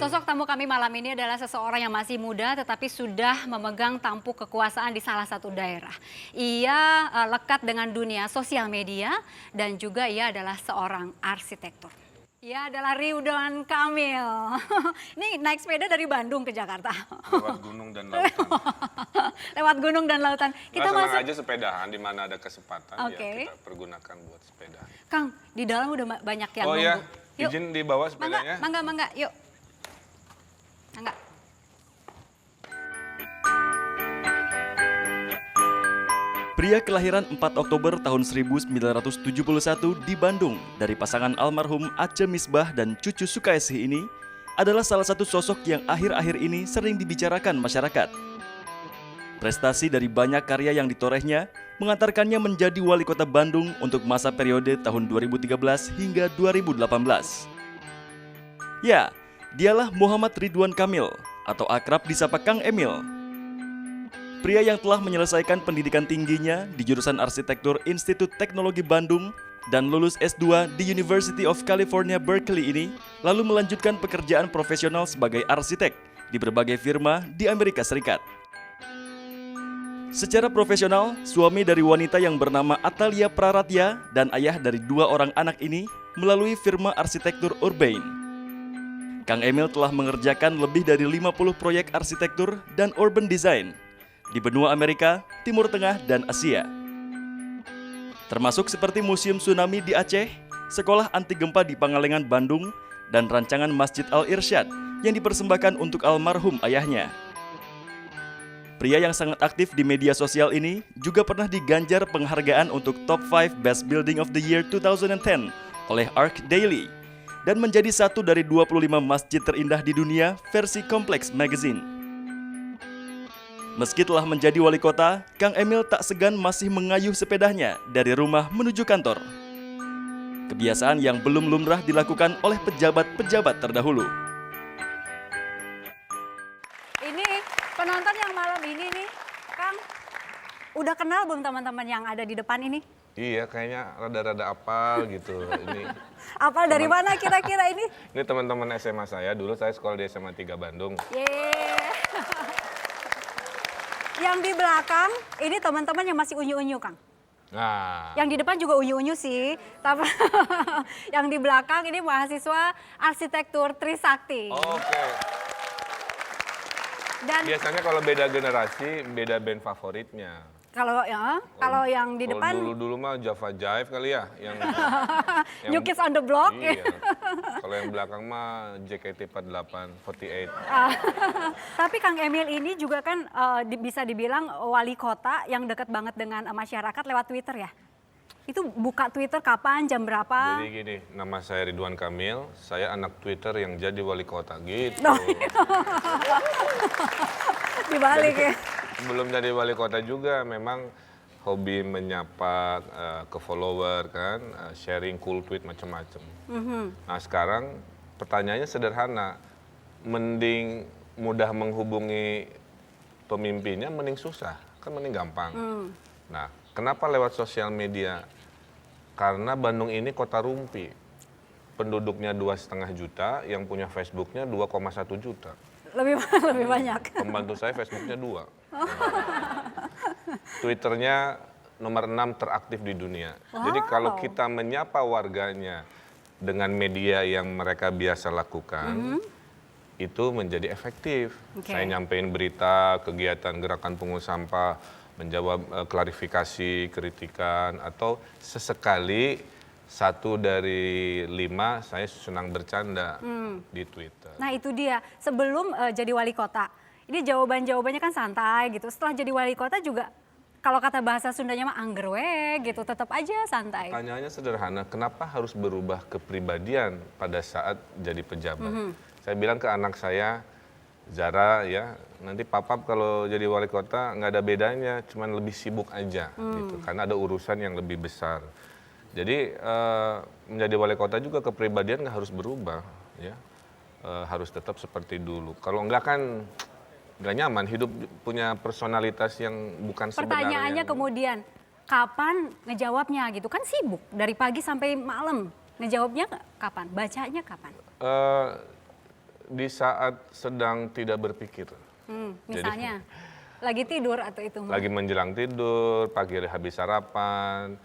Sosok tamu kami malam ini adalah seseorang yang masih muda tetapi sudah memegang tampuk kekuasaan di salah satu daerah. Ia lekat dengan dunia sosial media dan juga ia adalah seorang arsitektur. Ia adalah Ridwan Kamil. Ini naik sepeda dari Bandung ke Jakarta. Lewat gunung dan lautan. Lewat gunung dan lautan. Kita masuk aja sepedahan di mana ada kesempatan ya kita pergunakan buat sepeda. Kang, di dalam udah banyak yang nunggu. Iya, izin dibawa sepedanya. Mangga, yuk. Mangga. Pria kelahiran 4 Oktober tahun 1971 di Bandung dari pasangan almarhum Aceh Misbah dan Cucu Sukaesih ini adalah salah satu sosok yang akhir-akhir ini sering dibicarakan masyarakat. Prestasi dari banyak karya yang ditorehnya mengantarkannya menjadi wali kota Bandung untuk masa periode tahun 2013 hingga 2018. Ya, dialah Muhammad Ridwan Kamil atau akrab disapa Kang Emil. Pria yang telah menyelesaikan pendidikan tingginya di jurusan Arsitektur Institut Teknologi Bandung dan lulus S2 di University of California Berkeley ini, lalu melanjutkan pekerjaan profesional sebagai arsitek di berbagai firma di Amerika Serikat. Secara profesional, suami dari wanita yang bernama Atalia Praratya dan ayah dari 2 orang anak ini melalui firma arsitektur Urbain. Kang Emil telah mengerjakan lebih dari 50 proyek arsitektur dan urban design di benua Amerika, Timur Tengah, dan Asia. Termasuk seperti Museum Tsunami di Aceh, Sekolah Anti Gempa di Pangalengan, Bandung, dan rancangan Masjid Al-Irsyad yang dipersembahkan untuk almarhum ayahnya. Pria yang sangat aktif di media sosial ini juga pernah diganjar penghargaan untuk Top 5 Best Building of the Year 2010 oleh Arc Daily dan menjadi satu dari 25 masjid terindah di dunia versi Complex Magazine. Meski telah menjadi wali kota, Kang Emil tak segan masih mengayuh sepedanya dari rumah menuju kantor. Kebiasaan yang belum lumrah dilakukan oleh pejabat-pejabat terdahulu. Penonton yang malam ini nih, Kang, udah kenal belum teman-teman yang ada di depan ini? Iya, kayaknya rada-rada apal gitu. Ini apal dari mana kira-kira ini? Ini teman-teman SMA saya, dulu saya sekolah di SMA 3 Bandung. Yeay. Yang di belakang, ini teman-teman yang masih unyu-unyu, Kang. Nah. Yang di depan juga unyu-unyu sih, tapi yang di belakang ini mahasiswa arsitektur Trisakti. Oke. Dan biasanya kalau beda generasi, beda band favoritnya. Kalau yang di depan dulu mah Java Jive kali ya, yang New Kids on the Block. Iya. Kalau yang belakang mah JKT48. Tapi Kang Emil ini juga kan bisa dibilang wali kota yang dekat banget dengan masyarakat lewat Twitter ya. Itu buka Twitter kapan, jam berapa? Jadi gini, nama saya Ridwan Kamil, saya anak Twitter yang jadi wali kota gitu. Dibalik ya. Belum jadi wali kota juga, memang hobi menyapa ke follower kan, sharing cool tweet macam-macam. Nah sekarang pertanyaannya sederhana, mending mudah menghubungi pemimpinnya, mending susah, kan mending gampang. Nah kenapa lewat sosial media? Karena Bandung ini kota rumpi, penduduknya 2,5 juta, yang punya Facebooknya 2,1 juta. Lebih banyak. Pembantu saya Facebooknya 2. Twitternya nomor 6 teraktif di dunia. Wow. Jadi kalau kita menyapa warganya dengan media yang mereka biasa lakukan, itu menjadi efektif. Saya nyampein berita, kegiatan gerakan pungut sampah, menjawab klarifikasi, kritikan, atau sesekali 1 dari 5 saya senang bercanda di Twitter. Nah itu dia, sebelum jadi wali kota, ini jawabannya kan santai gitu. Setelah jadi wali kota juga, kalau kata bahasa Sundanya mah anggerwe gitu, tetap aja santai. Pertanyaannya sederhana, kenapa harus berubah kepribadian pada saat jadi pejabat? Saya bilang ke anak saya, Zara ya, nanti papa kalau jadi wali kota nggak ada bedanya, cuman lebih sibuk aja gitu, karena ada urusan yang lebih besar. Jadi menjadi wali kota juga kepribadian nggak harus berubah, ya harus tetap seperti dulu. Kalau nggak kan nggak nyaman, hidup punya personalitas yang bukan sebenarnya. Pertanyaannya kemudian, kapan ngejawabnya gitu? Kan sibuk dari pagi sampai malam, ngejawabnya kapan? Bacanya kapan? di saat sedang tidak berpikir. Misalnya, lagi tidur atau itu? Lagi menjelang tidur, pagi hari habis sarapan.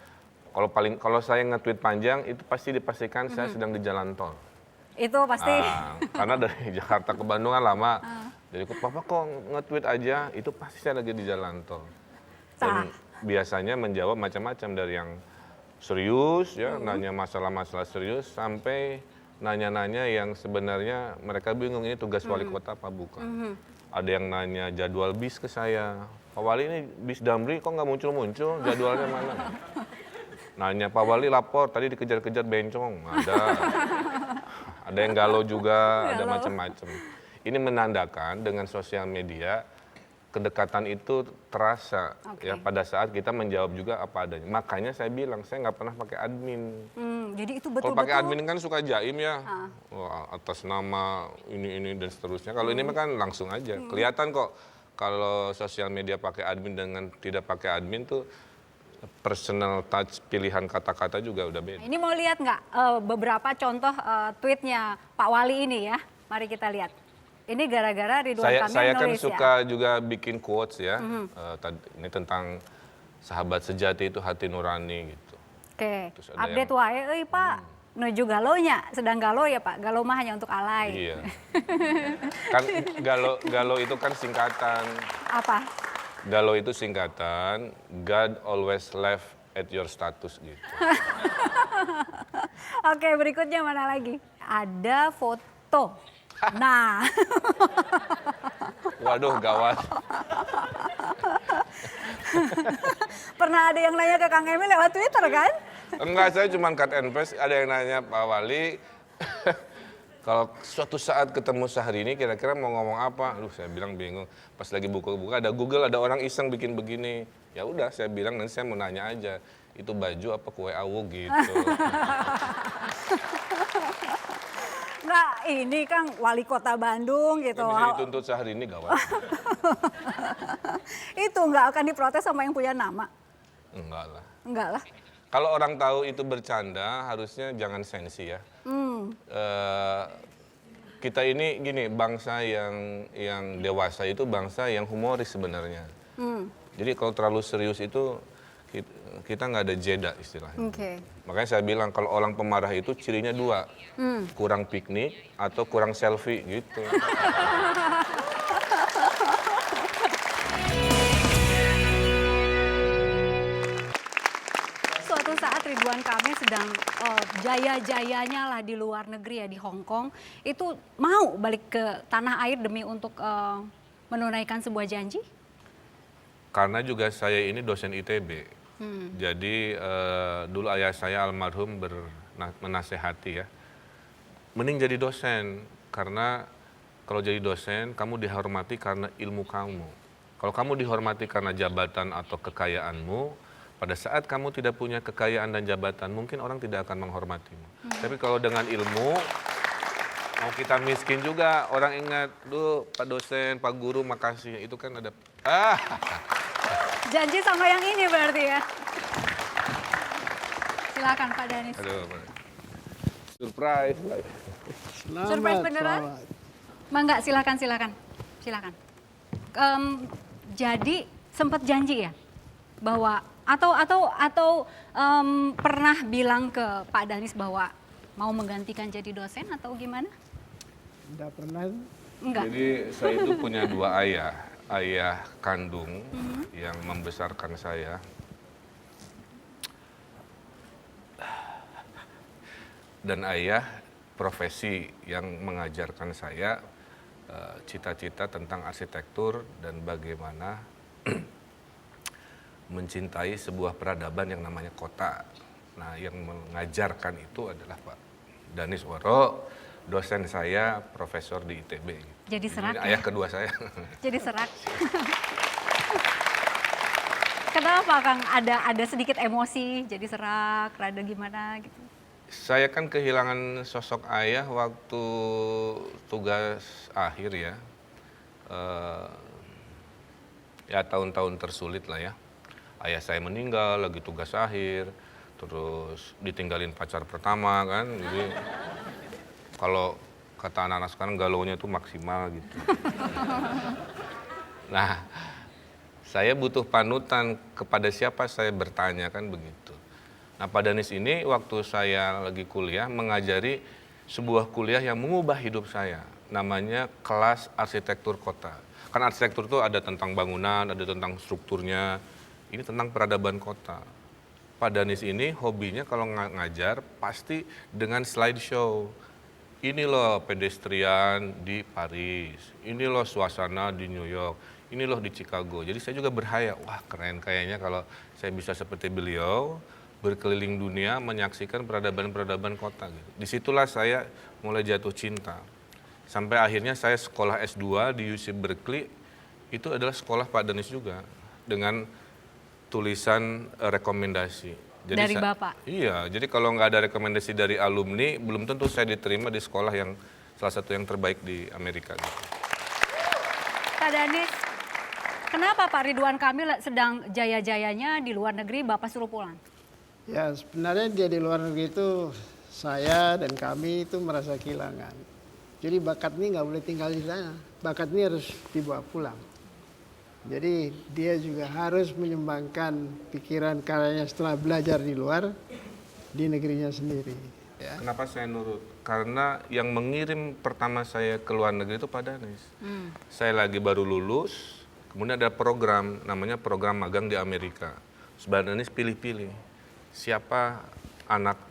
Kalau saya nge-tweet panjang itu pasti dipastikan saya sedang di jalan tol. Itu pasti. Karena dari Jakarta ke Bandung kan lama. Jadi papa kok nge-tweet aja, itu pasti saya lagi di jalan tol. Dan biasanya menjawab macam-macam dari yang serius ya, nanya masalah-masalah serius sampai nanya-nanya yang sebenarnya mereka bingung ini tugas wali kota apa bukan. Ada yang nanya jadwal bis ke saya. Pak Wali ini bis Damri kok nggak muncul-muncul, jadwalnya mana? Nanya Pak Wali lapor, tadi dikejar-kejar bencong, ada. Ada yang galau juga, ada macam-macam. Ini menandakan dengan sosial media, kedekatan itu terasa ya pada saat kita menjawab juga apa adanya. Makanya saya bilang, saya nggak pernah pakai admin. Jadi itu Kalau betul-betul. pakai admin kan suka jaim ya, wah, atas nama ini dan seterusnya. Kalau ini mah kan langsung aja, kelihatan kok. Kalau sosial media pakai admin dengan tidak pakai admin tuh personal touch pilihan kata-kata juga udah beda. Ini mau lihat nggak beberapa contoh tweetnya Pak Wali ini ya? Mari kita lihat. Ini gara-gara Ridwan Kamil Saya kan nulis suka juga bikin quotes ya. Ini tentang sahabat sejati itu hati nurani gitu. Oke, Terus ada update wae euy Pak. Nuju galonya, sedang galau ya Pak. Galau mah hanya untuk alay. Iya. Kan galau itu kan singkatan. Apa? Galau itu singkatan, God always laugh at your status gitu. Oke, berikutnya mana lagi? Ada foto. Nah, Waduh, gawat. pernah ada yang nanya ke Kang Emil lewat Twitter kan? Enggak, saya cuma cut and paste. Ada yang nanya Pak Wali, kalau suatu saat ketemu Syahrini kira-kira mau ngomong apa? Aduh, saya bilang bingung. Pas lagi buka-buka ada Google, ada orang iseng bikin begini. Ya udah, saya bilang nanti saya mau nanya aja. Itu baju apa kue awu gitu. Nggak, ini Kang wali kota Bandung gitu. Bisa dituntut Syahrini gawat. Itu nggak akan diprotes sama yang punya nama? Enggak lah. Enggak lah. Kalau orang tahu itu bercanda, harusnya jangan sensi ya. Kita ini gini, bangsa yang dewasa itu bangsa yang humoris sebenarnya. Jadi kalau terlalu serius itu kita nggak ada jeda istilahnya. Oke. Makanya saya bilang kalau orang pemarah itu cirinya dua, kurang piknik atau kurang selfie gitu. Suatu saat Ridwan Kamil sedang jaya-jayanya lah di luar negeri ya, di Hong Kong. Itu mau balik ke tanah air demi untuk menunaikan sebuah janji? Karena juga saya ini dosen ITB. Jadi dulu ayah saya almarhum menasehati ya. Mending jadi dosen, karena kalau jadi dosen kamu dihormati karena ilmu kamu. Kalau kamu dihormati karena jabatan atau kekayaanmu, pada saat kamu tidak punya kekayaan dan jabatan, mungkin orang tidak akan menghormatimu. Tapi kalau dengan ilmu, mau kita miskin juga, orang ingat, duh Pak dosen, Pak guru, makasih. Itu kan ada, Janji sama yang ini berarti ya? Silakan Pak Danis. aduh, surprise. Surprise beneran? Mangga, silakan. Jadi sempat janji ya bahwa atau pernah bilang ke Pak Danis bahwa mau menggantikan jadi dosen atau gimana? Tidak pernah. Enggak. Jadi saya itu punya dua ayah kandung yang membesarkan saya. Dan ayah profesi yang mengajarkan saya cita-cita tentang arsitektur dan bagaimana mencintai sebuah peradaban yang namanya kota. Nah, yang mengajarkan itu adalah Pak Danis Woro, dosen saya, profesor di ITB. Jadi serak Ini ya? ayah kedua saya. Jadi serak. Kenapa Kang? Ada sedikit emosi, jadi serak, rada gimana gitu? Saya kan kehilangan sosok ayah waktu tugas akhir ya. Ya tahun-tahun tersulit lah ya. Ayah saya meninggal lagi tugas akhir, terus ditinggalin pacar pertama kan. Jadi kata anak-anak sekarang galaunya itu maksimal gitu. Nah, saya butuh panutan kepada siapa saya bertanya kan begitu. Nah, Pak Danis ini waktu saya lagi kuliah mengajari sebuah kuliah yang mengubah hidup saya. Namanya kelas arsitektur kota. Kan arsitektur itu ada tentang bangunan, ada tentang strukturnya. Ini tentang peradaban kota. Pak Danis ini hobinya kalau ngajar pasti dengan slideshow. Ini loh pedestrian di Paris, ini loh suasana di New York, ini loh di Chicago. Jadi saya juga berhayal, wah keren kayaknya kalau saya bisa seperti beliau, berkeliling dunia menyaksikan peradaban-peradaban kota. Gitu. Disitulah saya mulai jatuh cinta. Sampai akhirnya saya sekolah S2 di UC Berkeley, itu adalah sekolah Pak Danis juga, dengan tulisan rekomendasi. Jadi Dari Bapak? Iya, jadi kalau nggak ada rekomendasi dari alumni, belum tentu saya diterima di sekolah yang salah satu yang terbaik di Amerika. Gitu. Pak Danis, kenapa Pak Ridwan Kamil sedang jaya-jayanya di luar negeri, Bapak suruh pulang? Ya sebenarnya dia di luar negeri itu saya dan kami itu merasa kehilangan. Jadi bakat ini nggak boleh tinggal di sana. Bakat ini harus dibawa pulang. Jadi dia juga harus menyumbangkan pikiran karyanya setelah belajar di luar di negerinya sendiri. Ya. Kenapa saya nurut? Karena yang mengirim pertama saya ke luar negeri itu Pak Danis. Saya lagi baru lulus, kemudian ada program, namanya program magang di Amerika. Pak Danis pilih-pilih siapa anak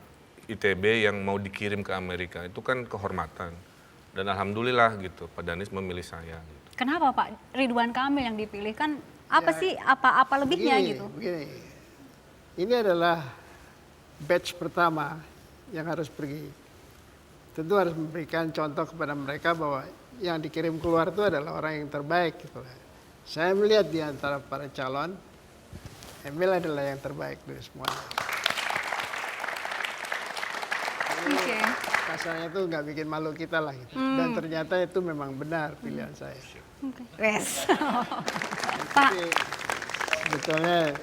ITB yang mau dikirim ke Amerika. Itu kan kehormatan. Dan alhamdulillah gitu, Pak Danis memilih saya. Gitu. Kenapa Pak Ridwan Kamil yang dipilih? Kan apa sih, apa lebihnya gitu? Begini, ini adalah batch pertama yang harus pergi. Tentu harus memberikan contoh kepada mereka bahwa yang dikirim keluar itu adalah orang yang terbaik. Gitu. Saya melihat di antara para calon, Emil adalah yang terbaik dari semuanya. Oke. Kasarnya itu nggak bikin malu kita lah. Gitu. Dan ternyata itu memang benar pilihan saya. Wes. Tapi sebetulnya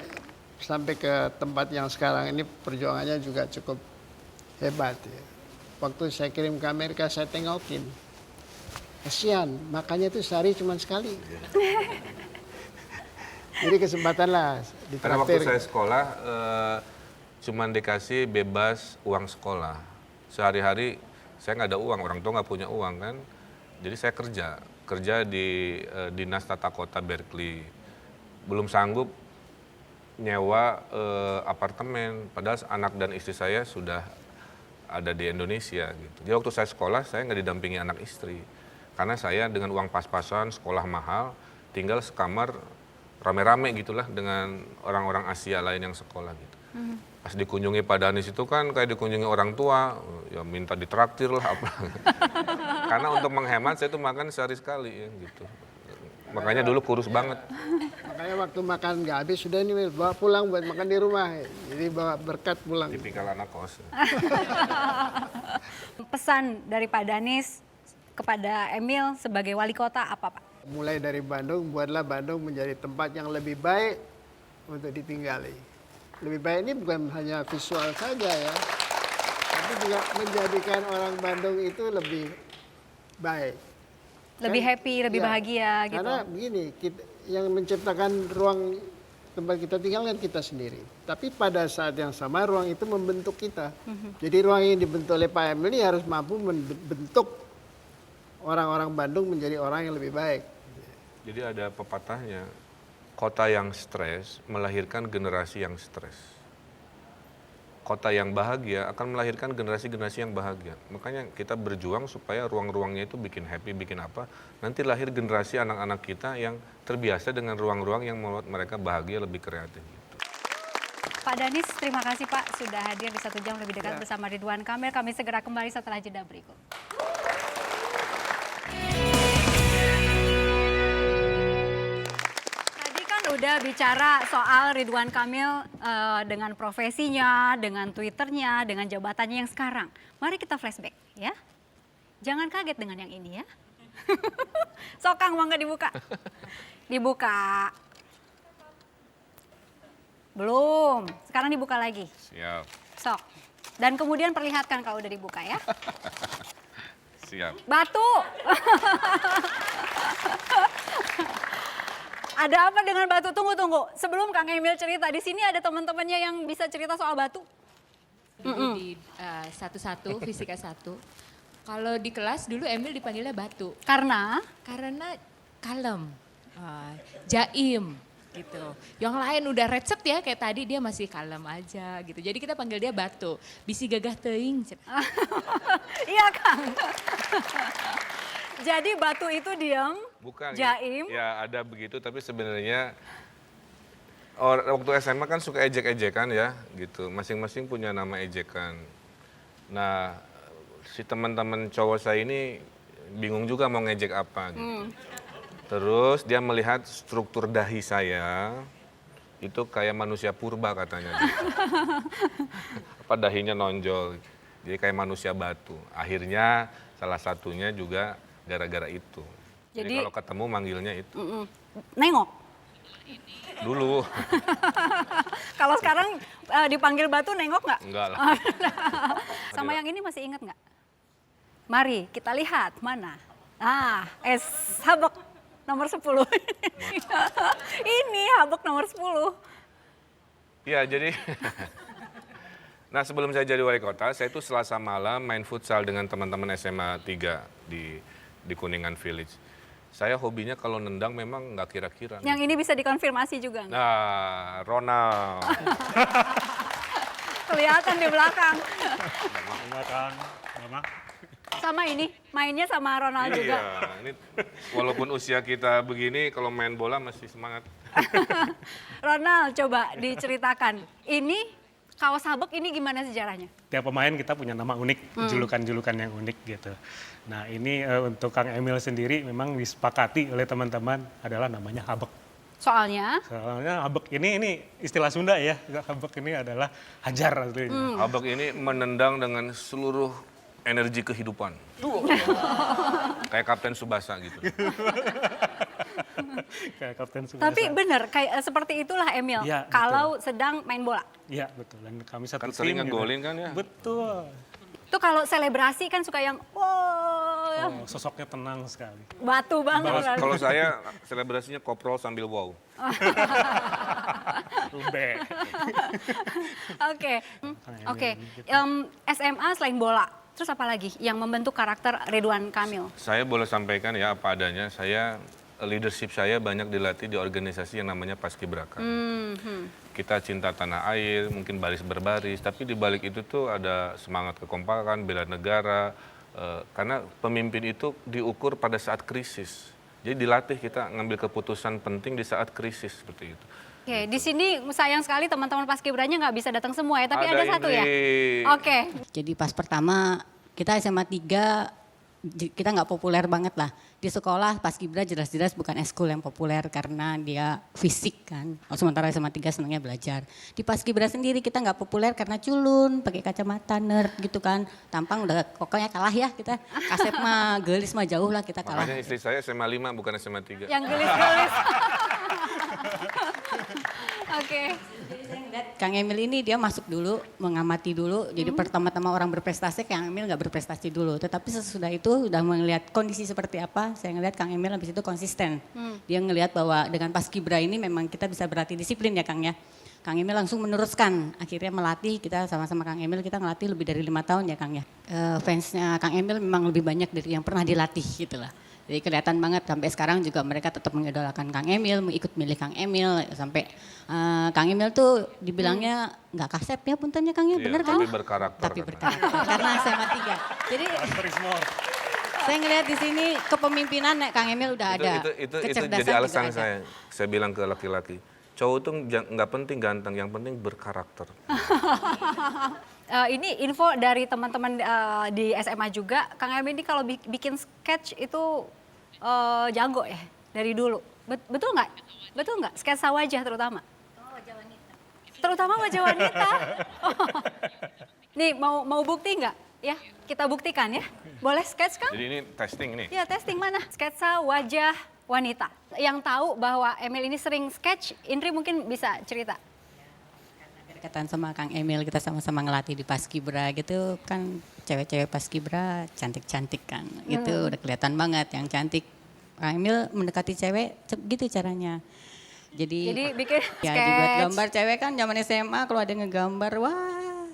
sampai ke tempat yang sekarang ini perjuangannya juga cukup hebat ya. Waktu saya kirim ke Amerika saya tengokin. Kasihan, makannya itu sehari cuma sekali. Jadi kesempatan lah ditraktir. Karena waktu saya sekolah cuman dikasih bebas uang sekolah. Sehari-hari saya nggak ada uang, orang tua nggak punya uang kan. Jadi saya kerja di Dinas Tata Kota Berkeley. Belum sanggup nyewa apartemen, padahal anak dan istri saya sudah ada di Indonesia. Gitu. Jadi waktu saya sekolah, saya nggak didampingi anak istri. Karena saya dengan uang pas-pasan, sekolah mahal, tinggal sekamar rame-rame gitulah dengan orang-orang Asia lain yang sekolah gitu. Pas dikunjungi Pak Danis itu kan kayak dikunjungi orang tua, ya minta ditraktir lah apa. Karena untuk menghemat saya tuh makan sehari sekali ya gitu. Makanya dulu kurus banget. Makanya waktu makan nggak habis sudah ini bawa pulang buat makan di rumah. Jadi bawa berkat pulang. Tipikal anak kos. Pesan dari Pak Danis kepada Emil sebagai wali kota apa Pak? Mulai dari Bandung, buatlah Bandung menjadi tempat yang lebih baik untuk ditinggali. Lebih baik ini bukan hanya visual saja ya, tapi juga menjadikan orang Bandung itu lebih baik. Lebih happy, lebih Ya, bahagia gitu. Karena begini, yang menciptakan ruang tempat kita tinggal kan kita sendiri. Tapi pada saat yang sama ruang itu membentuk kita. Jadi ruang yang dibentuk oleh Pak Emil ini harus mampu membentuk orang-orang Bandung menjadi orang yang lebih baik. Jadi ada pepatahnya, kota yang stres melahirkan generasi yang stres. Kota yang bahagia akan melahirkan generasi-generasi yang bahagia. Makanya kita berjuang supaya ruang-ruangnya itu bikin happy, bikin apa. Nanti lahir generasi anak-anak kita yang terbiasa dengan ruang-ruang yang membuat mereka bahagia, lebih kreatif. Gitu. Pak Danis, terima kasih Pak sudah hadir di 1 jam lebih dekat bersama Ridwan Kamil. Kami segera kembali setelah jeda berikut. Udah bicara soal Ridwan Kamil dengan profesinya, dengan Twitternya, dengan jabatannya yang sekarang. Mari kita flashback ya. Jangan kaget dengan yang ini ya. Sokang mau nggak dibuka? Dibuka. Belum, sekarang dibuka lagi. Siap. Sok. Dan kemudian perlihatkan kalau udah dibuka ya. Siap. Batu. Ada apa dengan batu? Tunggu. Sebelum Kang Emil cerita, di sini ada teman-temannya yang bisa cerita soal batu? Dulu di satu-satu, fisika 1. Kalau di kelas dulu Emil dipanggilnya batu. Karena Karena kalem, jaim gitu. Yang lain udah recep ya kayak tadi dia masih kalem aja gitu. Jadi kita panggil dia batu. Bisi gagah teuing. iya Kang. Jadi batu itu diam, Bukan. jaim. Ya ada begitu, tapi sebenarnya waktu SMA kan suka ejek-ejekan ya, gitu. Masing-masing punya nama ejekan. Nah, si teman-teman cowok saya ini bingung juga mau ngejek apa. Gitu. Terus dia melihat struktur dahi saya itu kayak manusia purba katanya. Gitu. Apa dahinya nonjol, jadi kayak manusia batu. Akhirnya salah satunya juga gara-gara itu. Jadi kalau ketemu manggilnya itu. Nengok. Dulu. Kalau sekarang dipanggil batu nengok nggak? Enggak lah. Sama yang ini masih ingat nggak? Mari kita lihat mana. Habek nomor 10. Ini habek nomor 10. Iya, jadi nah sebelum saya jadi wali kota, saya itu Selasa malam main futsal dengan teman-teman SMA 3 di Kuningan Village. Saya hobinya kalau nendang memang nggak kira-kira. Yang ini bisa dikonfirmasi juga nggak? Nah, Ronald. Kelihatan di belakang. Mama. Sama ini, mainnya sama Ronald juga. Iya, ini walaupun usia kita begini, kalau main bola masih semangat. Ronald, coba diceritakan. Ini kaos habek ini gimana sejarahnya? Tiap pemain kita punya nama unik, julukan-julukan yang unik gitu. Nah ini untuk Kang Emil sendiri memang disepakati oleh teman-teman adalah namanya habek. Soalnya? Soalnya habek ini istilah Sunda ya, habek ini adalah hajar artinya. Abak ini menendang dengan seluruh energi kehidupan. Kayak Kapten Tsubasa gitu. Kayak Kapten Tsubasa. Tapi benar, kayak seperti itulah Emil. Ya, kalau sedang main bola. Iya betul, dan kami satu Kan tim. sering gitu. ngegolin kan ya. Betul. Itu kalau selebrasi kan suka yang wow, Sosoknya tenang sekali. batu banget. kan. Kalau saya selebrasinya koprol sambil wow. Ube. Oke. SMA selain bola, terus apa lagi yang membentuk karakter Ridwan Kamil? Saya boleh sampaikan ya apa adanya. Leadership saya banyak dilatih di organisasi yang namanya Paskibraka. Kita cinta tanah air, mungkin baris berbaris, tapi di balik itu tuh ada semangat kekompakan, bela negara. Karena pemimpin itu diukur pada saat krisis. Jadi dilatih kita ngambil keputusan penting di saat krisis seperti itu. Oke, di sini sayang sekali teman-teman Paskibranya nggak bisa datang semua ya, tapi ada satu ya. Indri. Oke. Jadi pas pertama kita SMA 3 kita nggak populer banget lah. Di sekolah Paskibra jelas-jelas bukan eskul yang populer karena dia fisik kan. Sementara SMA 3 senangnya belajar. Di Paskibra sendiri kita nggak populer karena culun, pakai kacamata nerd gitu kan. Tampang udah pokoknya kalah ya kita. Kasep mah gelis mah jauh lah kita kalah. Makanya istri saya SMA 5 bukan SMA 3. Yang gelis-gelis. Oke. Kang Emil ini dia masuk dulu, mengamati dulu. Jadi pertama-tama orang berprestasi, Kang Emil nggak berprestasi dulu. Tetapi sesudah itu udah melihat kondisi seperti apa, saya ngelihat Kang Emil habis itu konsisten. Dia ngelihat bahwa dengan Paskibra ini memang kita bisa berlatih disiplin ya Kang ya. Kang Emil langsung meneruskan, akhirnya melatih, kita sama-sama Kang Emil, kita ngelatih lebih dari 5 tahun ya Kang ya. Fansnya Kang Emil memang lebih banyak dari yang pernah dilatih gitu lah. Jadi kelihatan banget sampai sekarang juga mereka tetap mengidolakan Kang Emil, ikut milih Kang Emil sampai Kang Emil tuh dibilangnya nggak kasep ya puntennya Kang ya, Iya, bener kan? tapi berkarakter Tapi katanya. berkarakter karena SMA 3. Jadi saya ngelihat di sini kepemimpinan Kang Emil udah ada. Itu Kecerdasan jadi alasan juga ada. saya bilang ke laki-laki. Cowok itu nggak penting ganteng, yang penting berkarakter. Ini info dari teman-teman di SMA juga, Kang Emil ini kalau bikin sketch itu jago ya dari dulu. Betul nggak? Betul nggak? Sketsa wajah terutama. Terutama wajah wanita. Nih mau bukti nggak? Ya kita buktikan ya. Boleh sketch Kang? Jadi ini testing nih. Ya testing mana? Sketsa wajah wanita. Yang tahu bahwa Emil ini sering sketch, Indri mungkin bisa cerita. Kedekatan sama Kang Emil, kita sama-sama ngelatih di Paskibra gitu kan, cewek-cewek Paskibra cantik-cantik kan, gitu udah kelihatan banget yang cantik. Kang Emil mendekati cewek gitu caranya. Jadi bikin ya sketch. dibuat gambar cewek kan zaman SMA kalau ada ngegambar, wah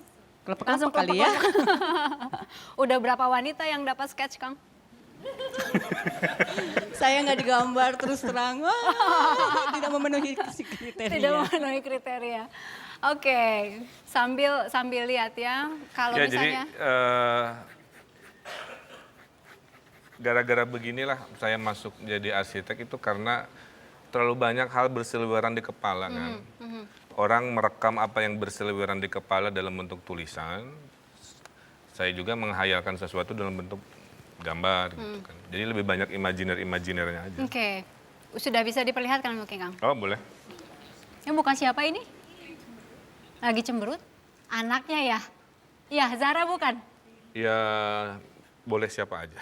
Langsung kelepek kali ya. Udah berapa wanita yang dapat sketch, Kang? Saya nggak digambar terus terang, wah, tidak memenuhi kriteria. Tidak memenuhi kriteria. Oke, sambil lihat ya. Kalau Ya, jadi misalnya gara-gara beginilah saya masuk jadi arsitek itu karena terlalu banyak hal berseliweran di kepala kan. Orang merekam apa yang berseliweran di kepala dalam bentuk tulisan. Saya juga menghayalkan sesuatu dalam bentuk gambar gitu kan. Jadi lebih banyak imajiner-imajinernya aja. Oke. Sudah bisa diperlihatkan mungkin, Kang? Oh, boleh. Ini bukan siapa ini? Lagi cemberut? Anaknya ya? Iya, Zara bukan? Ya, boleh siapa aja.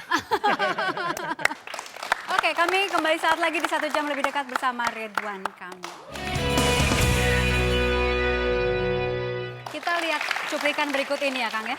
Oke, kami kembali saat lagi di 1 jam lebih dekat bersama Ridwan Kamil. Kita lihat cuplikan berikut ini ya, Kang ya.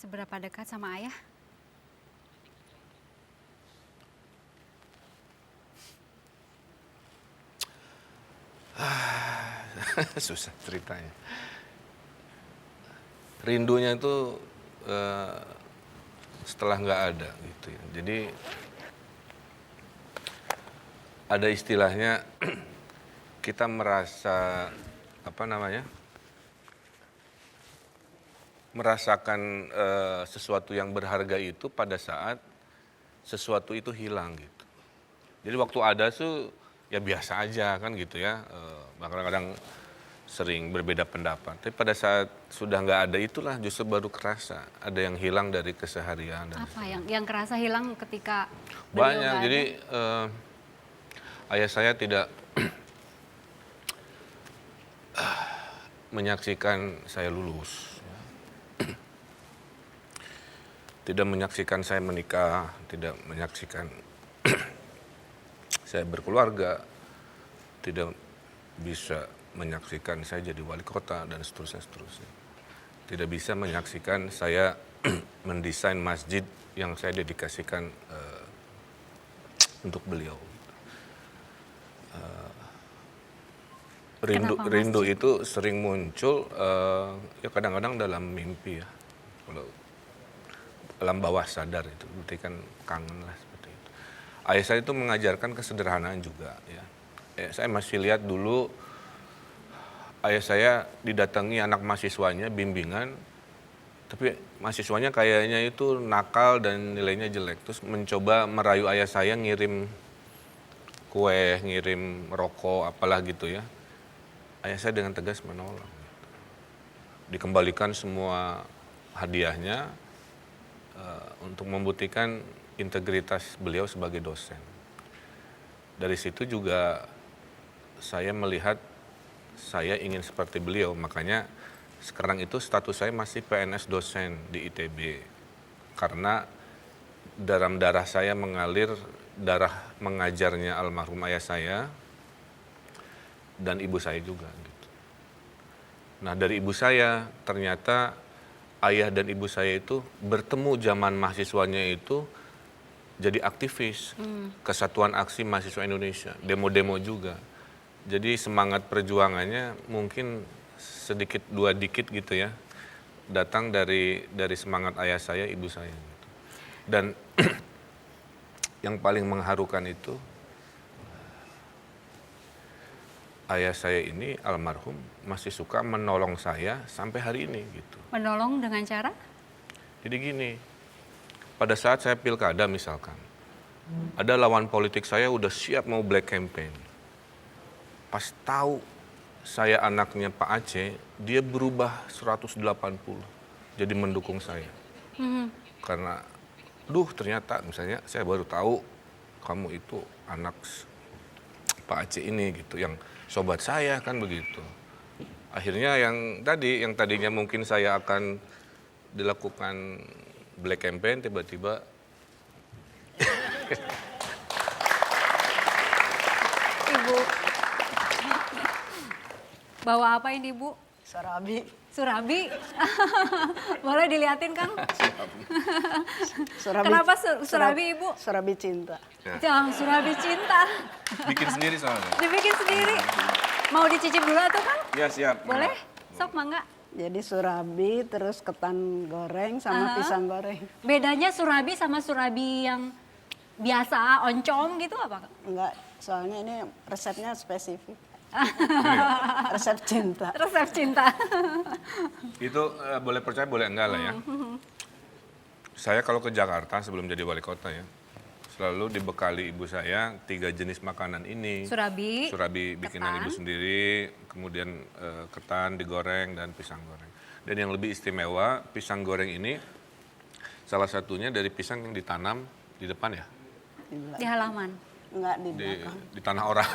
Seberapa dekat sama ayah? Susah ceritanya. Rindunya itu setelah nggak ada gitu ya. Jadi ada istilahnya kita merasa apa namanya? Merasakan sesuatu yang berharga itu pada saat sesuatu itu hilang gitu. Jadi waktu ada tuh ya biasa aja kan gitu ya. Kadang-kadang sering berbeda pendapat. Tapi pada saat sudah nggak ada itulah justru baru kerasa ada yang hilang dari keseharian. Dan Apa yang kerasa hilang ketika beliau banyak. nggak ada? Jadi ayah saya tidak menyaksikan saya lulus. Tidak menyaksikan saya menikah, tidak menyaksikan saya berkeluarga, tidak bisa menyaksikan saya jadi wali kota dan seterusnya. Tidak bisa menyaksikan saya mendesain masjid yang saya dedikasikan untuk beliau. Rindu itu sering muncul ya kadang-kadang dalam mimpi ya. Kalau alam bawah sadar itu berarti kan kangen lah seperti itu. Ayah saya itu mengajarkan kesederhanaan juga ya. Saya masih lihat dulu ayah saya didatangi anak mahasiswanya bimbingan, tapi mahasiswanya kayaknya itu nakal dan nilainya jelek. Terus mencoba merayu ayah saya ngirim kue, ngirim rokok, apalah gitu ya. Ayah saya dengan tegas menolak. Dikembalikan semua hadiahnya untuk membuktikan integritas beliau sebagai dosen. Dari situ juga saya melihat saya ingin seperti beliau, makanya sekarang itu status saya masih PNS dosen di ITB. Karena dalam darah saya mengalir darah mengajarnya almarhum ayah saya dan ibu saya juga. Gitu. Nah dari ibu saya ternyata ayah dan ibu saya itu bertemu zaman mahasiswanya itu jadi aktivis Kesatuan Aksi Mahasiswa Indonesia, demo-demo juga. Jadi semangat perjuangannya mungkin sedikit dua dikit gitu ya, datang dari semangat ayah saya, ibu saya. Gitu. Dan yang paling mengharukan itu ayah saya ini almarhum masih suka menolong saya sampai hari ini gitu. Menolong dengan cara? Jadi gini, pada saat saya pilkada misalkan, ada lawan politik saya udah siap mau black campaign. Pas tahu saya anaknya Pak Aceh, dia berubah 180, jadi mendukung saya. Karena, ternyata misalnya saya baru tahu kamu itu anak Pak Aceh ini gitu, yang sobat saya kan begitu. Akhirnya yang tadinya mungkin saya akan dilakukan black campaign, tiba-tiba Ibu. Bawa apa ini, Bu? Surabi. Surabi? Boleh diliatin, Kang? Surabi. Kenapa surabi, Ibu? Surabi cinta. Jangan surabi cinta. bikin sendiri soalnya. Dibikin sendiri. Mau dicicip dulu atau, Kang? Ya siap. Boleh? Sok, mangga. Jadi surabi, terus ketan goreng sama pisang goreng. Bedanya surabi sama surabi yang biasa, oncom gitu apa, Kang? Enggak, soalnya ini resepnya spesifik. Resep cinta. Resep cinta. Itu boleh percaya boleh enggak lah ya. Saya kalau ke Jakarta sebelum jadi wali kota ya, selalu dibekali ibu saya 3 jenis makanan ini. Surabi, bikinan ketan. ibu sendiri, kemudian ketan digoreng dan pisang goreng. Dan yang lebih istimewa, pisang goreng ini salah satunya dari pisang yang ditanam di depan ya, Di halaman. Enggak di di, belakang. di tanah orang.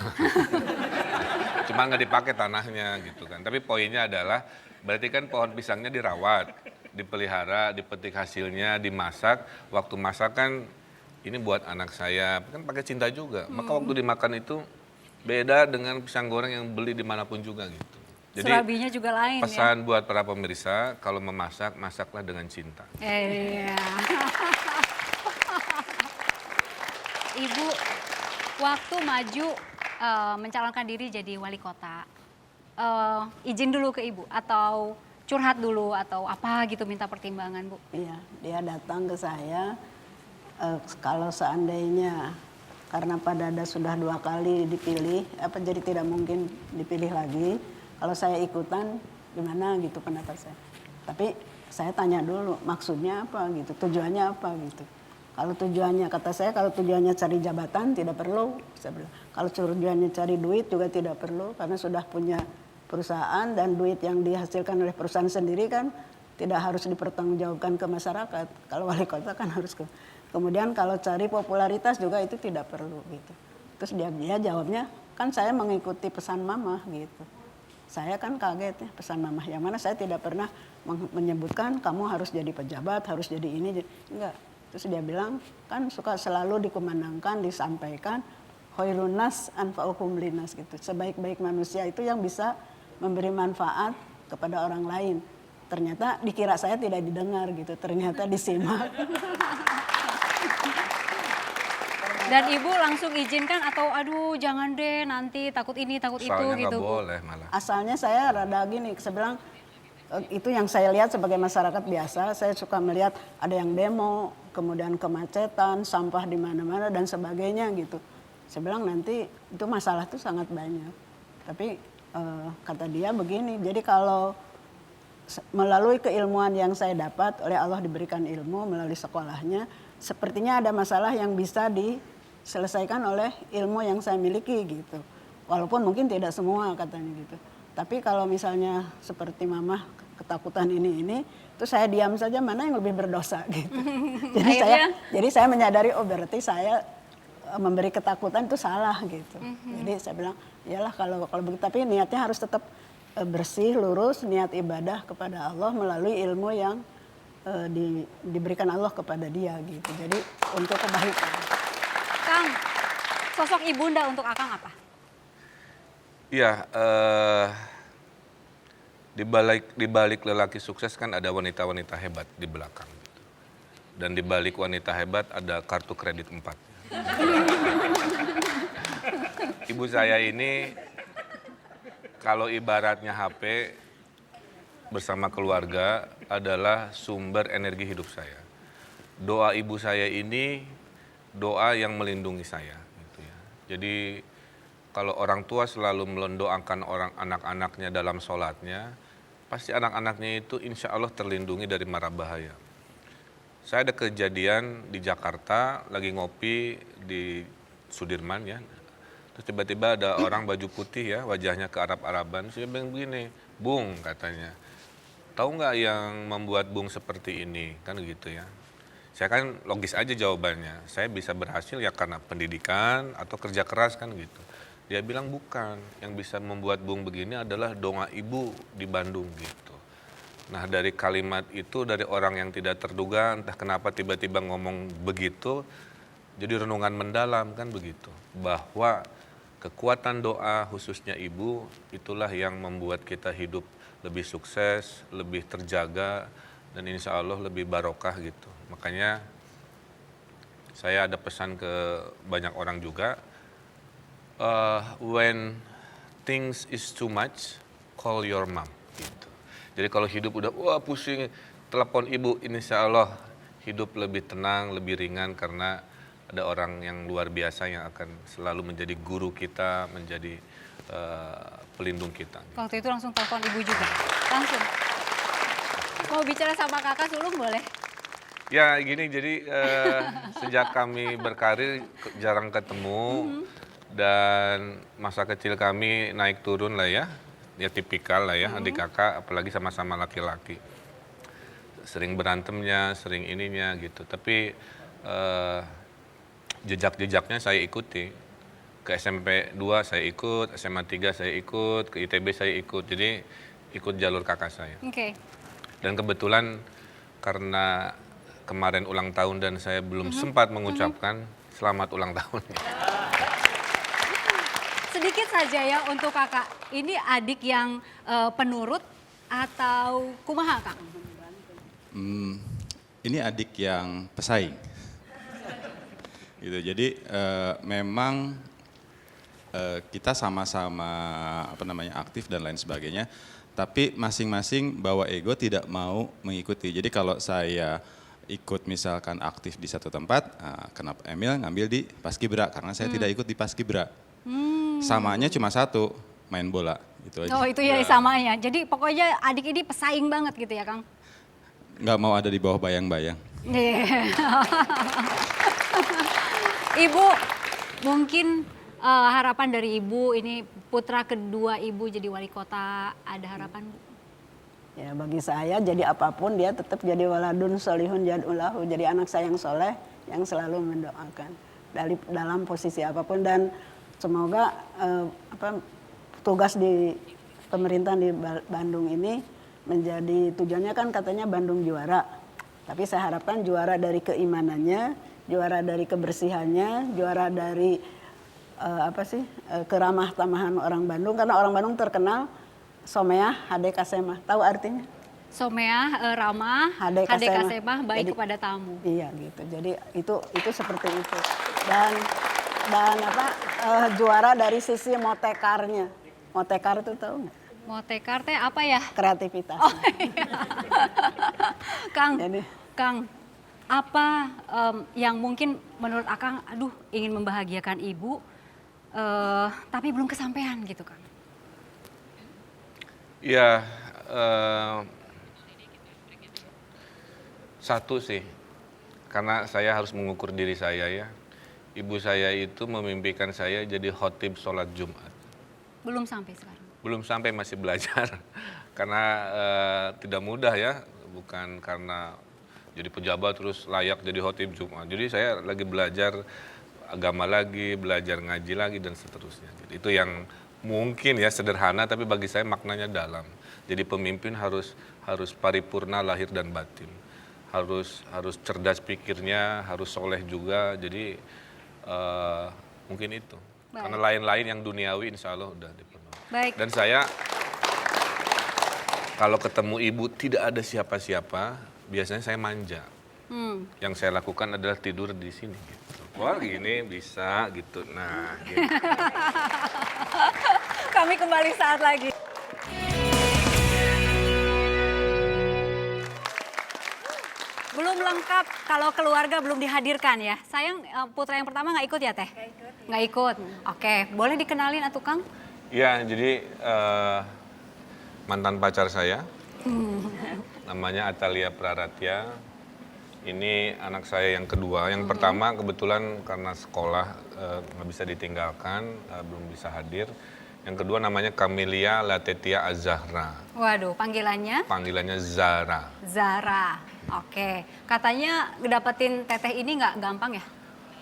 Cuma nggak dipakai tanahnya gitu kan. Tapi poinnya adalah berarti kan pohon pisangnya dirawat, dipelihara, dipetik hasilnya, dimasak. Waktu masak kan ini buat anak saya, kan pakai cinta juga. Maka waktu dimakan itu beda dengan pisang goreng yang beli dimanapun juga gitu. Jadi Surabinya juga lain ya. pesan buat para pemirsa, kalau memasak, masaklah dengan cinta. Iya. Ibu, waktu maju mencalonkan diri jadi wali kota, izin dulu ke Ibu atau curhat dulu atau apa gitu minta pertimbangan, Bu? Iya, dia datang ke saya. Kalau seandainya karena Pak Dada sudah 2 kali dipilih, jadi tidak mungkin dipilih lagi. Kalau saya ikutan, gimana gitu pendapat saya. Tapi saya tanya dulu, maksudnya apa gitu, tujuannya apa gitu. Kalau tujuannya, kata saya, kalau tujuannya cari jabatan tidak perlu. Saya bilang. Kalau tujuannya cari duit juga tidak perlu, karena sudah punya perusahaan dan duit yang dihasilkan oleh perusahaan sendiri kan tidak harus dipertanggungjawabkan ke masyarakat. Kalau wali kota kan harus ke. Kemudian kalau cari popularitas juga itu tidak perlu gitu. Terus dia jawabnya, kan saya mengikuti pesan mama gitu. Saya kan kaget ya pesan mama, yang mana saya tidak pernah menyebutkan kamu harus jadi pejabat, harus jadi ini, enggak. Terus dia bilang, kan suka selalu dikumandangkan, disampaikan, khairun nas anfa'uhum linnas gitu. Sebaik-baik manusia itu yang bisa memberi manfaat kepada orang lain. Ternyata dikira saya tidak didengar gitu, ternyata disimak. Dan Ibu langsung izinkan atau aduh jangan deh nanti takut ini takut itu Soalnya gitu, nggak Bu? boleh malah. Asalnya saya rada gini, saya bilang itu yang saya lihat sebagai masyarakat biasa, saya suka melihat ada yang demo, kemudian kemacetan, sampah di mana-mana dan sebagainya gitu. Saya bilang nanti itu masalah tuh sangat banyak. Tapi kata dia begini, jadi kalau melalui keilmuan yang saya dapat, oleh Allah diberikan ilmu melalui sekolahnya, sepertinya ada masalah yang bisa diselesaikan oleh ilmu yang saya miliki gitu. Walaupun mungkin tidak semua katanya gitu. Tapi kalau misalnya seperti mama ketakutan ini, itu saya diam saja, mana yang lebih berdosa gitu. Jadi saya menyadari, oh berarti saya memberi ketakutan itu salah gitu. Jadi saya bilang, iyalah kalau begitu, tapi niatnya harus tetap bersih, lurus, niat ibadah kepada Allah melalui ilmu yang diberikan Allah kepada dia gitu. Jadi untuk kebaikan. Kang, sosok ibunda untuk Akang apa? Iya, di balik lelaki sukses kan ada wanita-wanita hebat di belakang. Dan di balik wanita hebat ada kartu kredit 4. Ibu saya ini kalau ibaratnya HP bersama keluarga adalah sumber energi hidup saya. Doa ibu saya ini doa yang melindungi saya. Gitu ya. Jadi kalau orang tua selalu mendoakan orang anak-anaknya dalam sholatnya, pasti anak-anaknya itu insya Allah terlindungi dari mara bahaya. Saya ada kejadian di Jakarta, lagi ngopi di Sudirman ya. Terus tiba-tiba ada orang baju putih ya, wajahnya ke Arab-Araban. Saya bilang begini, Bung katanya, tahu nggak yang membuat Bung seperti ini? Kan gitu ya. Saya kan logis aja jawabannya. Saya bisa berhasil ya karena pendidikan atau kerja keras kan gitu. Dia bilang bukan, yang bisa membuat Bung begini adalah doa ibu di Bandung gitu. Nah dari kalimat itu dari orang yang tidak terduga entah kenapa tiba-tiba ngomong begitu, jadi renungan mendalam kan begitu. Bahwa kekuatan doa khususnya ibu itulah yang membuat kita hidup lebih sukses, lebih terjaga dan insya Allah lebih barokah gitu. Makanya saya ada pesan ke banyak orang juga, when things is too much, call your mom. Gitu. Jadi kalau hidup udah wah pusing, telepon ibu, insya Allah hidup lebih tenang, lebih ringan karena ada orang yang luar biasa yang akan selalu menjadi guru kita, menjadi pelindung kita. Waktu itu langsung telepon ibu juga, langsung. Mau bicara sama kakak sulung boleh? Ya gini, jadi sejak kami berkarir jarang ketemu dan masa kecil kami naik turun lah ya tipikal lah ya adik kakak, apalagi sama-sama laki-laki. Sering berantemnya, sering ininya gitu. Tapi jejak-jejaknya saya ikuti. Ke SMP 2 saya ikut, SMA 3 saya ikut, ke ITB saya ikut. Jadi ikut jalur kakak saya. Oke. Dan kebetulan karena kemarin ulang tahun dan saya belum sempat mengucapkan selamat ulang tahun. Sedikit saja ya untuk kakak, ini adik yang penurut atau kumaha kak? Ini adik yang pesaing. Gitu. Jadi memang kita sama-sama aktif dan lain sebagainya, tapi masing-masing bawa ego tidak mau mengikuti. Jadi kalau saya ikut misalkan aktif di satu tempat, kenapa Emil ngambil di Paskibra karena saya tidak ikut di Paskibra. Samanya cuma satu, main bola gitu aja. Oh itu ya samanya. Jadi pokoknya adik ini pesaing banget gitu ya Kang? Nggak mau ada di bawah bayang-bayang. Ibu, mungkin harapan dari Ibu ini putra kedua Ibu jadi wali kota, ada harapan Bu? Ya bagi saya jadi apapun dia tetap jadi waladun solihun jad'ulahu, jadi anak saya yang soleh yang selalu mendoakan dalam posisi apapun dan semoga tugas di pemerintahan di Bandung ini menjadi tujuannya kan katanya Bandung juara, tapi saya harapkan juara dari keimanannya, juara dari kebersihannya, juara dari keramah tamahan orang Bandung karena orang Bandung terkenal someah hade kasemah. Tahu artinya? Someah, ramah, hade kasemah, baik jadi, kepada tamu. Iya gitu. Jadi itu seperti itu. Dan juara dari sisi motekarnya. Motekar itu tahu nggak? Motekar teh apa ya? Kreativitas. Oh, iya. Kang, apa yang mungkin menurut Akang, aduh ingin membahagiakan ibu, tapi belum kesampaian gitu Kang? Ya, satu sih, karena saya harus mengukur diri saya ya. Ibu saya itu memimpikan saya jadi khotib sholat Jumat. Belum sampai sekarang? Belum sampai, masih belajar. Karena tidak mudah ya, bukan karena jadi pejabat terus layak jadi khotib Jumat. Jadi saya lagi belajar agama lagi, belajar ngaji lagi dan seterusnya. Jadi itu yang mungkin ya sederhana tapi bagi saya maknanya dalam. Jadi pemimpin harus paripurna lahir dan batin. Harus cerdas pikirnya, harus soleh juga. Jadi mungkin itu. Baik. Karena lain-lain yang duniawi insya Allah udah dipenuhi. Baik. Dan saya kalau ketemu ibu tidak ada siapa-siapa, biasanya saya manja. Yang saya lakukan adalah tidur di sini. Gitu. Wah gini bisa gitu. Nah gitu. Kami kembali saat lagi. Belum lengkap kalau keluarga belum dihadirkan ya. Sayang putra yang pertama nggak ikut ya Teh? Nggak ikut. Oke, boleh dikenalin atuh Kang? Ya, jadi mantan pacar saya, namanya Atalia Praratya. Ini anak saya yang kedua. Yang pertama kebetulan karena sekolah nggak bisa ditinggalkan, belum bisa hadir. Yang kedua namanya Camelia Latetia Azahra. Waduh, panggilannya? Panggilannya Zara. Zara. Oke, katanya dapetin teteh ini nggak gampang ya?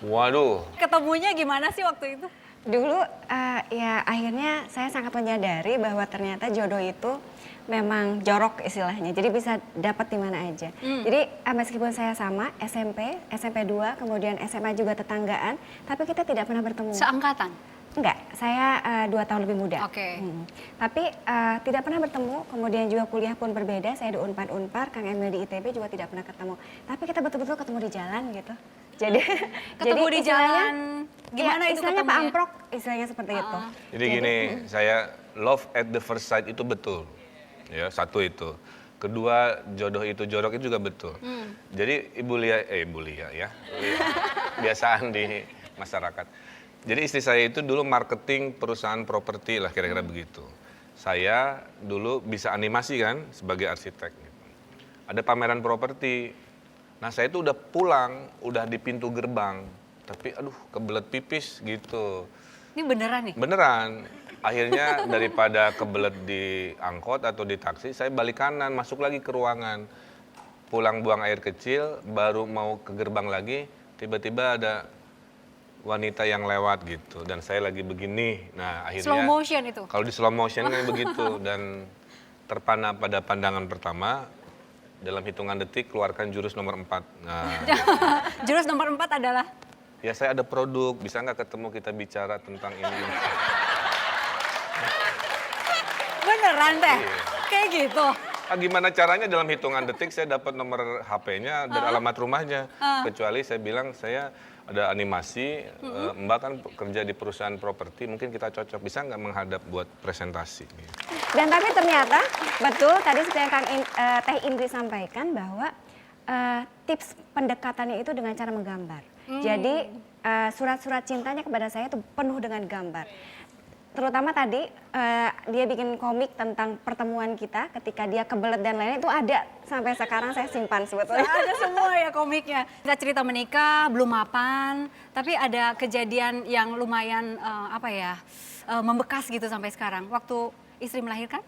Waduh, Ketemunya gimana sih waktu itu? Dulu ya akhirnya saya sangat menyadari bahwa ternyata jodoh itu memang jorok istilahnya. Jadi bisa dapat di mana aja. Jadi meskipun saya sama SMP, SMP 2, kemudian SMA juga tetanggaan, tapi kita tidak pernah bertemu. Seangkatan? Enggak, saya 2 tahun lebih muda. Oke. Tapi tidak pernah bertemu, kemudian juga kuliah pun berbeda. Saya di Unpar, Kang Emil di ITB juga tidak pernah ketemu. Tapi kita betul-betul ketemu di jalan gitu. Jadi Ketemu di jalan, gimana ya, itu istilahnya Pak ketemunya? Amprok, istilahnya seperti itu. jadi gini, saya love at the first sight itu betul. Ya, satu itu. Kedua, jodoh itu jorok itu juga betul. Jadi Ibu Lia ya. Biasaan di masyarakat. Jadi istri saya itu dulu marketing perusahaan properti lah kira-kira begitu. Saya dulu bisa animasi kan sebagai arsitek. Gitu. Ada pameran properti. Nah saya itu udah pulang, udah di pintu gerbang. Tapi aduh kebelet pipis gitu. Ini beneran nih? Beneran. Akhirnya daripada kebelet di angkot atau di taksi, saya balik kanan, masuk lagi ke ruangan. Pulang buang air kecil, baru mau ke gerbang lagi, tiba-tiba ada wanita yang lewat gitu. Dan saya lagi begini. Nah akhirnya Slow motion itu? kalau di slow motion kan begitu. Dan terpana pada pandangan pertama, dalam hitungan detik keluarkan jurus nomor 4. Nah, Jurus nomor 4 adalah? ya saya ada produk, bisa nggak ketemu kita bicara tentang ini? Beneran Teh? Iya. Kayak gitu? Gimana caranya dalam hitungan detik saya dapat nomor HP-nya dan alamat rumahnya. Kecuali saya bilang saya ada animasi, Mbak kan kerja di perusahaan properti, mungkin kita cocok. Bisa nggak menghadap buat presentasi? Gitu. Dan tapi ternyata betul tadi seperti yang Teh Indri sampaikan bahwa tips pendekatannya itu dengan cara menggambar. Jadi surat-surat cintanya kepada saya itu penuh dengan gambar. Terutama tadi dia bikin komik tentang pertemuan kita ketika dia kebelet dan lainnya itu ada sampai sekarang saya simpan sebetulnya. Ada semua ya komiknya. Nggak cerita menikah, belum mapan, tapi ada kejadian yang lumayan membekas gitu sampai sekarang. Waktu istri melahirkan?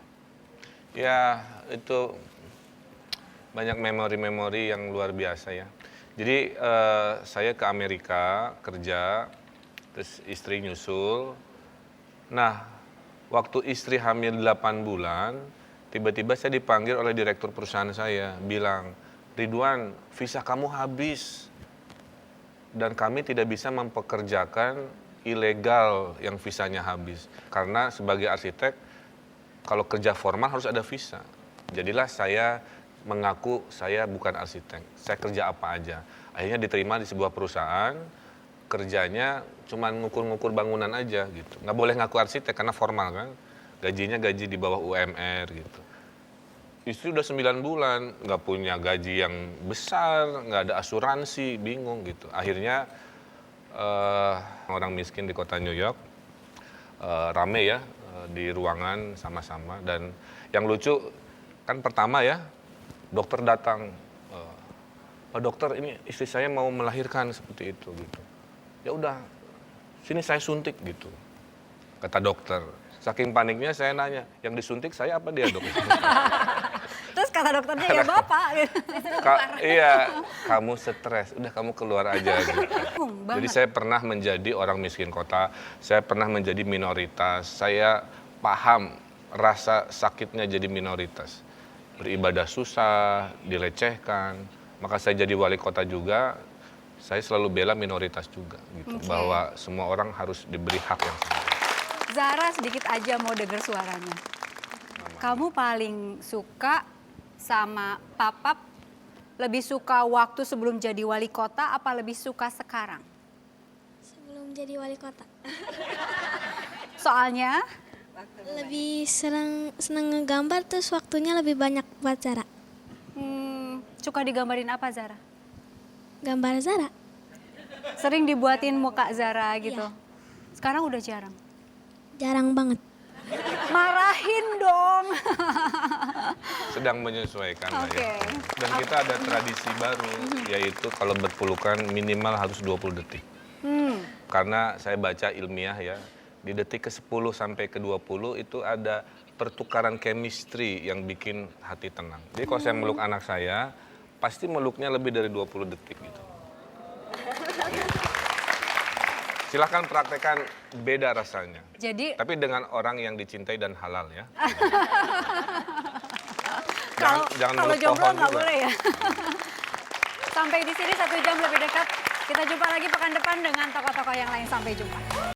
Ya itu banyak memori-memori yang luar biasa ya. Jadi saya ke Amerika kerja, terus istri nyusul. Nah, waktu istri hamil 8 bulan, tiba-tiba saya dipanggil oleh direktur perusahaan saya, bilang, Ridwan, visa kamu habis. Dan kami tidak bisa mempekerjakan ilegal yang visanya habis. Karena sebagai arsitek, kalau kerja formal harus ada visa. Jadilah saya mengaku saya bukan arsitek, saya kerja apa aja. Akhirnya diterima di sebuah perusahaan, kerjanya cuma ngukur-ngukur bangunan aja gitu. Nggak boleh ngaku arsitek karena formal kan. Gajinya gaji di bawah UMR gitu. Istri udah 9 bulan, nggak punya gaji yang besar, nggak ada asuransi, bingung gitu. Akhirnya orang miskin di kota New York, rame ya di ruangan sama-sama. Dan yang lucu kan pertama ya, dokter datang, Pak dokter ini istri saya mau melahirkan seperti itu gitu. Ya udah, sini saya suntik gitu, kata dokter. Saking paniknya saya nanya, yang disuntik saya apa dia dok? Terus kata dokternya ya bapak. Iya, kamu stres, udah kamu keluar aja gitu. Jadi saya pernah menjadi orang miskin kota, saya pernah menjadi minoritas, saya paham rasa sakitnya jadi minoritas. Beribadah susah, dilecehkan, maka saya jadi wali kota juga. Saya selalu bela minoritas juga gitu, bahwa semua orang harus diberi hak yang sama. Zara sedikit aja mau denger suaranya. Kamu paling suka sama Papap, lebih suka waktu sebelum jadi wali kota apa lebih suka sekarang? Sebelum jadi wali kota. Soalnya? Lebih senang ngegambar terus waktunya lebih banyak buat Zara. Suka digambarin apa Zara? Gambar Zara. Sering dibuatin muka Zara gitu. Sekarang udah jarang. Jarang banget. Marahin dong. Sedang menyesuaikan lah Oke. ya. Dan kita ada tradisi baru, yaitu kalau berpelukan minimal harus 20 detik. Karena saya baca ilmiah ya, di detik ke-10 sampai ke-20 itu ada pertukaran chemistry yang bikin hati tenang. Jadi kalau saya meluk anak saya, pasti meluknya lebih dari 20 detik gitu. Silahkan praktekkan, beda rasanya. Jadi Tapi dengan orang yang dicintai dan halal ya. kalau jangan kalau meluk jomblo pohon nggak juga. boleh ya. Sampai di sini 1 jam lebih dekat. Kita jumpa lagi pekan depan dengan tokoh-tokoh yang lain. Sampai jumpa.